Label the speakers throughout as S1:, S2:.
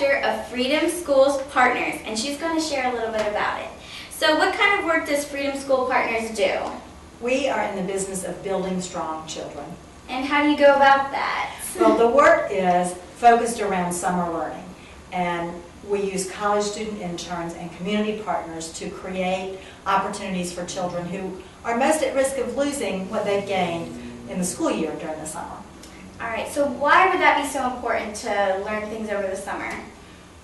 S1: Director of Freedom Schools Partners, and she's going to share a little bit about it. So what kind of work does Freedom School Partners do?
S2: We are in the business of building strong children.
S1: And how do you go about that?
S2: Well, the work is focused around summer learning, and we use college student interns and community partners to create opportunities for children who are most at risk of losing what they've gained in the school year during the summer.
S1: All right, so why would that be so important to learn things over the summer?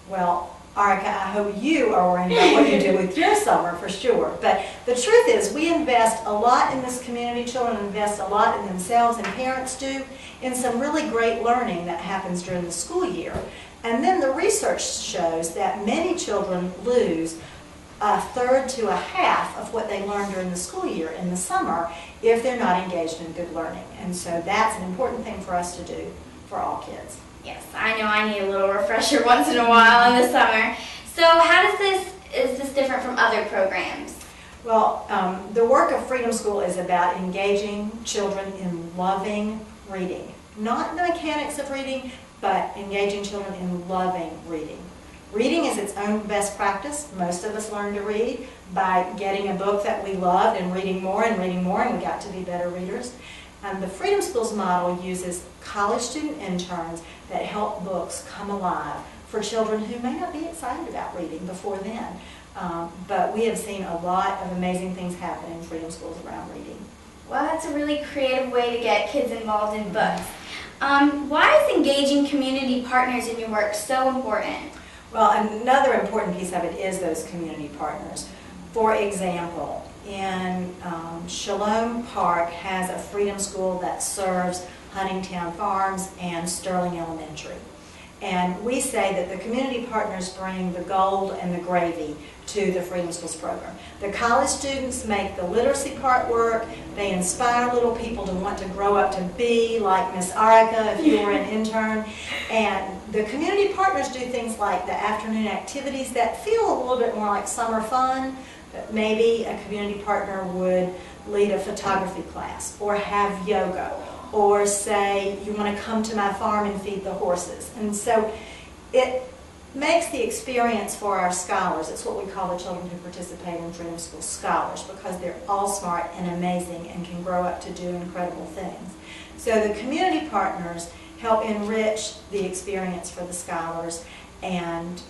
S2: Well, Arika, I hope you are worrying about what you do with your summer for sure. But the truth is we invest a lot in this community. Children invest a lot in themselves, and parents do, in some really great learning that happens during the school year. And then the research shows that many children lose a third to a half of what they learn during the school year in the summer if they're not engaged in good learning. And so that's an important thing for us to do for all kids.
S1: Yes, I know I need a little refresher once in a while in the summer. So how is this different from other programs?
S2: Well, the work of Freedom School is about engaging children in loving reading. Not the mechanics of reading, but engaging children in loving reading. Reading is its own best practice. Most of us learn to read by getting a book that we loved and reading more, and we got to be better readers. The Freedom Schools model uses college student interns that help books come alive for children who may not be excited about reading before then. But we have seen a lot of amazing things happen in Freedom Schools around reading.
S1: Well, that's a really creative way to get kids involved in books. Why is engaging community partners in your work so important?
S2: Well, another important piece of it is those community partners. For example, in Shalom Park has a Freedom School that serves Huntingtown Farms and Sterling Elementary. And we say that the community partners bring the gold and the gravy to the Freedom Schools program. The college students make the literacy part work. They inspire little people to want to grow up to be like Miss Arika if you were an intern. And the community partners do things like the afternoon activities that feel a little bit more like summer fun. But maybe a community partner would lead a photography class or have yoga, or say, you want to come to my farm and feed the horses. And so it makes the experience for our scholars, it's what we call the children who participate in Freedom School scholars, because they're all smart and amazing and can grow up to do incredible things. So the community partners help enrich the experience for the scholars. And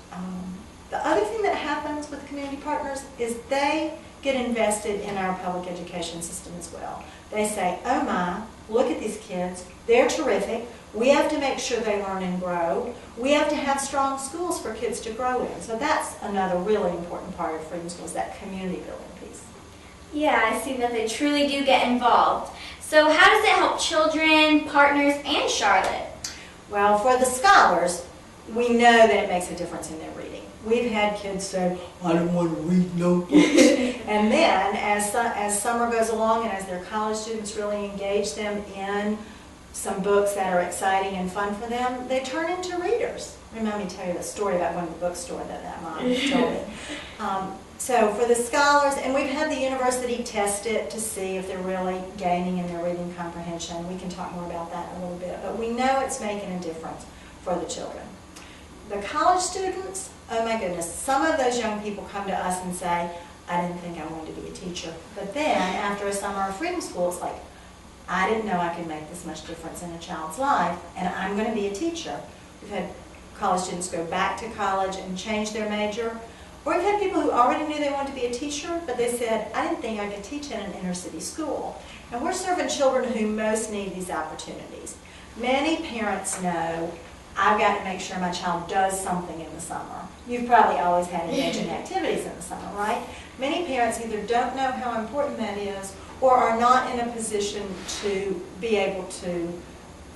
S2: the other thing that happens with community partners is they get invested in our public education system as well. They say, oh my, look at these kids, they're terrific, we have to make sure they learn and grow, we have to have strong schools for kids to grow in. So that's another really important part of Freedom Schools, that community building piece.
S1: Yeah, I see that they truly do get involved. So how does it help children, partners, and Charlotte?
S2: Well, for the scholars, we know that it makes a difference in their reading. We've had kids say, I don't want to read no books. And then, as summer goes along and as their college students really engage them in some books that are exciting and fun for them, they turn into readers. Remind me to tell you the story about one of the bookstore that mom told me. So for the scholars, and we've had the university test it to see if they're really gaining in their reading comprehension. We can talk more about that in a little bit. But we know it's making a difference for the children. The college students, oh my goodness, some of those young people come to us and say, I didn't think I wanted to be a teacher. But then, after a summer of Freedom School, it's like, I didn't know I could make this much difference in a child's life, and I'm going to be a teacher. We've had college students go back to college and change their major. Or we've had people who already knew they wanted to be a teacher, but they said, I didn't think I could teach in an inner city school. And we're serving children who most need these opportunities. Many parents know, I've got to make sure my child does something in the summer. You've probably always had engaging activities in the summer, right? Many parents either don't know how important that is or are not in a position to be able to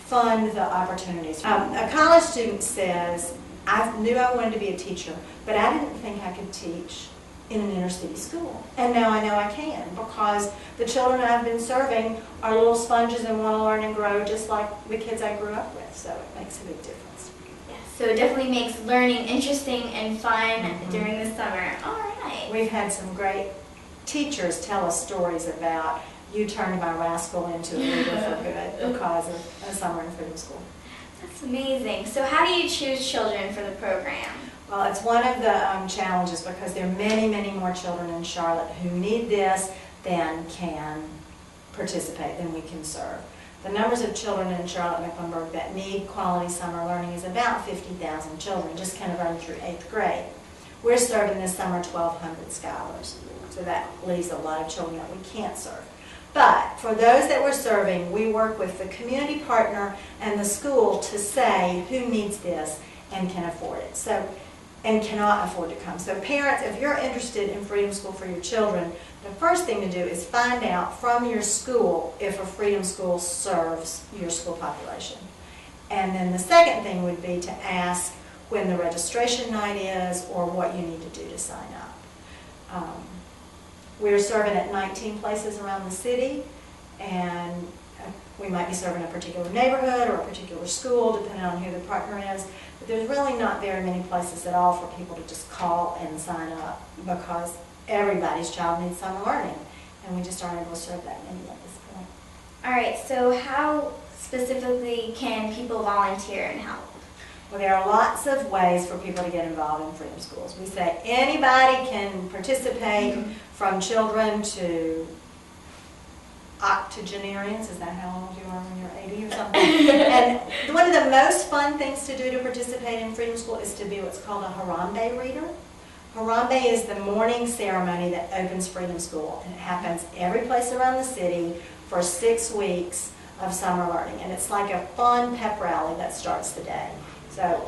S2: fund the opportunities. A college student says, I knew I wanted to be a teacher, but I didn't think I could teach in an inner city school. And now I know I can, because the children I've been serving are little sponges and want to learn and grow just like the kids I grew up with. So it makes a big difference.
S1: Yes, so it definitely makes learning interesting and fun during the summer. All right.
S2: We've had some great teachers tell us stories about, you turned my rascal into a leader for good because of a summer in Freedom School.
S1: That's amazing. So how do you choose children for the program?
S2: Well, it's one of the challenges because there are many, many more children in Charlotte who need this than can participate, than we can serve. The numbers of children in Charlotte-Mecklenburg that need quality summer learning is about 50,000 children, just kind of running through 8th grade. We're serving this summer 1,200 scholars, so that leaves a lot of children that we can't serve. But for those that we're serving, we work with the community partner and the school to say who needs this and can afford it, and cannot afford to come. So parents, if you're interested in Freedom School for your children, the first thing to do is find out from your school if a Freedom School serves your school population. And then the second thing would be to ask when the registration night is or what you need to do to sign up. We're serving at 19 places around the city, and we might be serving a particular neighborhood or a particular school depending on who the partner is. But there's really not very many places at all for people to just call and sign up because everybody's child needs summer learning, and we just aren't able to serve that many at this point.
S1: All right, so how specifically can people volunteer and help?
S2: Well, there are lots of ways for people to get involved in Freedom Schools. We say anybody can participate, from children to octogenarians. Is that how old you are when you're 80 or something? And one of the most fun things to do to participate in Freedom School is to be what's called a Harambe reader. Harambe is the morning ceremony that opens Freedom School, and it happens every place around the city for 6 weeks of summer learning. And it's like a fun pep rally that starts the day. So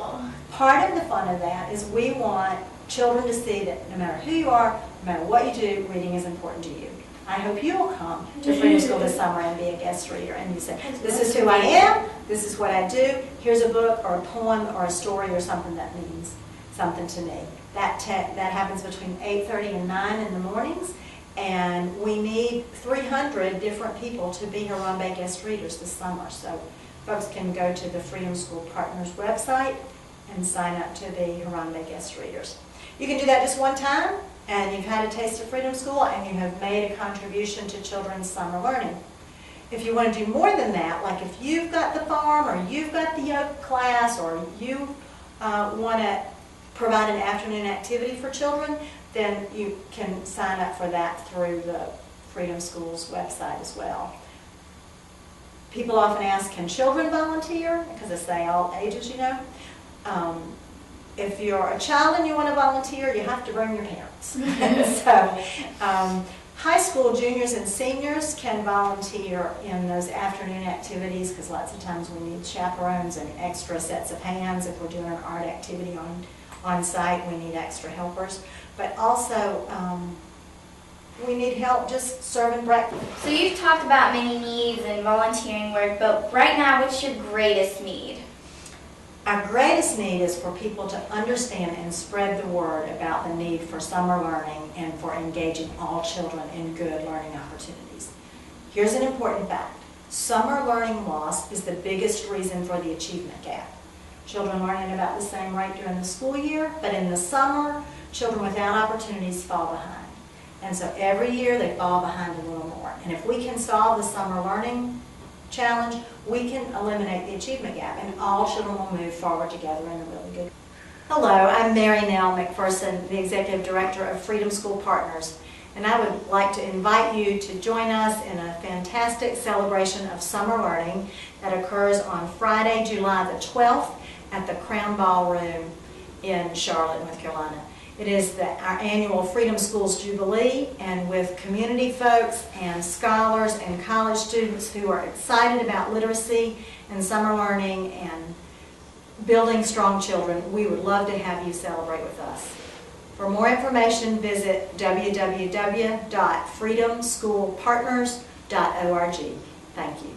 S2: part of the fun of that is we want children to see that no matter who you are, no matter what you do, reading is important to you. I hope you will come to Freedom School this summer and be a guest reader, and you say, this is who I am, this is what I do, here's a book or a poem or a story or something that means something to me. That happens between 8:30 and 9 in the mornings, and we need 300 different people to be Harambe guest readers this summer. So folks can go to the Freedom School Partners website and sign up to be Harambe guest readers. You can do that just one time, and you've had a taste of Freedom School, and you have made a contribution to children's summer learning. If you want to do more than that, like if you've got the farm, or you've got the yoga class, or you want to provide an afternoon activity for children, then you can sign up for that through the Freedom School's website as well. People often ask, can children volunteer? Because I say all ages, you know. If you're a child and you want to volunteer, you have to bring your parents. So high school juniors and seniors can volunteer in those afternoon activities because lots of times we need chaperones and extra sets of hands. If we're doing an art activity on site, we need extra helpers. But also, we need help just serving breakfast.
S1: So you've talked about many needs and volunteering work, but right now, what's your greatest need?
S2: Our greatest need is for people to understand and spread the word about the need for summer learning and for engaging all children in good learning opportunities. Here's an important fact. Summer learning loss is the biggest reason for the achievement gap. Children learn at about the same rate during the school year, but in the summer, children without opportunities fall behind. And so every year they fall behind a little more. And if we can solve the summer learning challenge, we can eliminate the achievement gap, and all children will move forward together in a really good way. Hello, I'm Mary Nell McPherson, the Executive Director of Freedom School Partners, and I would like to invite you to join us in a fantastic celebration of summer learning that occurs on Friday, July the 12th at the Crown Ballroom in Charlotte, North Carolina. It is our annual Freedom Schools Jubilee, and with community folks and scholars and college students who are excited about literacy and summer learning and building strong children, we would love to have you celebrate with us. For more information, visit www.freedomschoolpartners.org. Thank you.